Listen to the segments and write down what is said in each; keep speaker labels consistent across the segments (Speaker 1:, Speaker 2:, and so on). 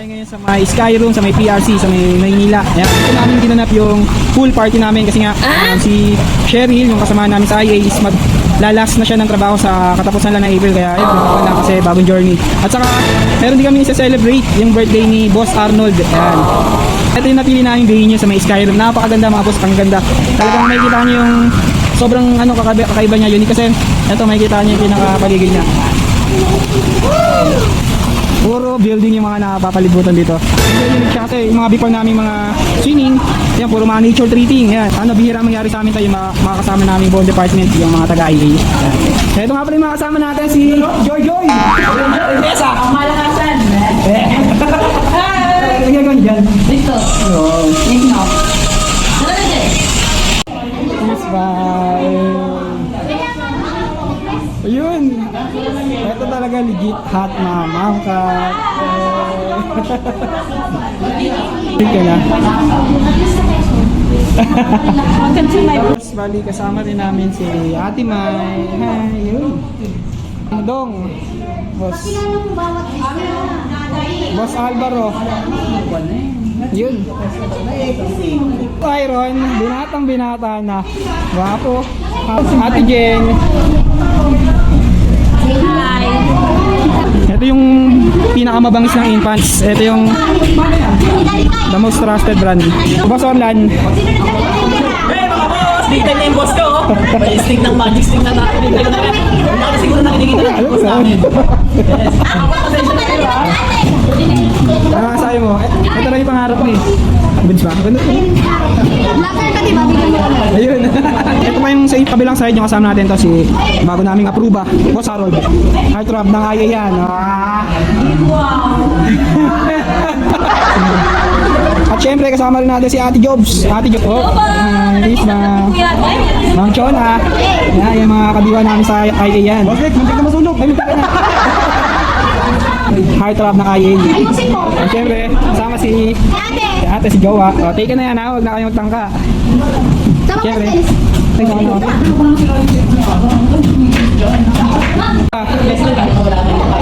Speaker 1: tayo ngayon sa may Sky Room, sa may PRC, sa may Maynila. Ayan, ito namin ginanap yung pool party namin kasi nga si Cheryl, yung kasama namin sa IA, is maglalas na siya ng trabaho sa katapusan lang ng April. Kaya ayun, wala kasi bagong journey. At saka, meron din kami isa-celebrate yung birthday ni Boss Arnold. Ayan. Ito yung napili namin venue sa may Sky Room. Napakaganda mga boss, ang ganda. Talagang makikita nyo yung sobrang kakaiba niya, unique kasi ito makikita nyo yung pinakapaligid niya. Puro building yung mga napapalibutan dito. Unique siya kasi yung mga before namin mga swimming, yan puro mga nature treating. Yan. Ano bihira mangyari sa amin tayo mga kasama namin bond department, yung mga taga-IA. Ito nga pala yung mga kasama natin si Joy Joy. Esa, ang malakasan. Ano gagawin dyan?
Speaker 2: Dito.
Speaker 1: Oo.
Speaker 2: Ito. Ano na dyan?
Speaker 1: Peace, bye. Ayun. Ito talaga legit hot mama. Kat. Sige na. Tapos bali kasama rin namin si Ate May. Hi, yun. Dong. Boss Alvaro. Yun. Iron, binatang binata na. Wapo. Ate Jen.
Speaker 2: Hi.
Speaker 1: Ito yung pinakamabangis ng infants. Ito yung the most trusted brand. Boss Orlan.
Speaker 3: Hey mga boss! Dito na yung boss ko! May stick ng magic stick na natin. Dito na yan. Wala na siguro nakikita na yung boss namin. Yes. Pasensya na kayo ha.
Speaker 1: Sabi mo, ito lang yung pangarap mo eh. Bids ba? Ganda po.
Speaker 2: Vlogger ka diba? Bigyan mo kami.
Speaker 1: Ayun. Ito pa yung sa kabilang side yung kasama natin to si bago naming approve Boss Harold. Heartthrob ng IA yan. At syempre kasama rin natin si Ate Jobs. Ate Jobs. Oh, please na. Ma'am Chona. Yan yung mga kabiwa namin sa IA yan. Boss Rick, muntik na masunog. Ay, muntik ka na. Heartthrob ng IA. At syempre kasama si ate si Jowa. O, take na yan ha. Huwag na kayo magtangka. Syempre.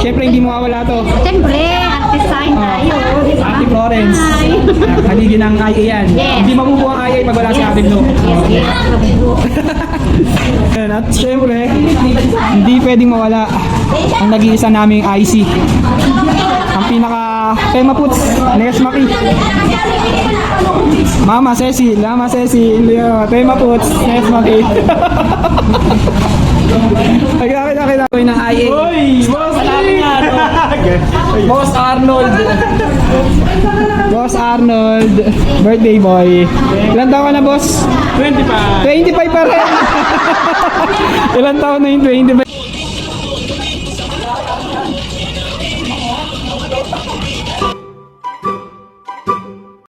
Speaker 1: Siyempre hindi mawawala to.
Speaker 2: Siyempre, artisan tayo.
Speaker 1: Ate Florence. Haligi ng IA yan.
Speaker 2: Yes.
Speaker 1: Hindi mabubuo ang IA pag wala si Ate Blue.
Speaker 2: Yes.
Speaker 1: At siyempre, hindi pwedeng mawala ang nag-iisa naming IC. Ang pinaka Tema Puts, Nes Maki. Mama Cecil, Tema Puts, Nes Maki. Nakita ko ng IA.
Speaker 3: Boss namin nga no.
Speaker 1: Boss Arnold. Boss Arnold, birthday boy. Ilan taon ka na, boss?
Speaker 3: 25.
Speaker 1: 25 pa rin. Ilan taon na yung 25?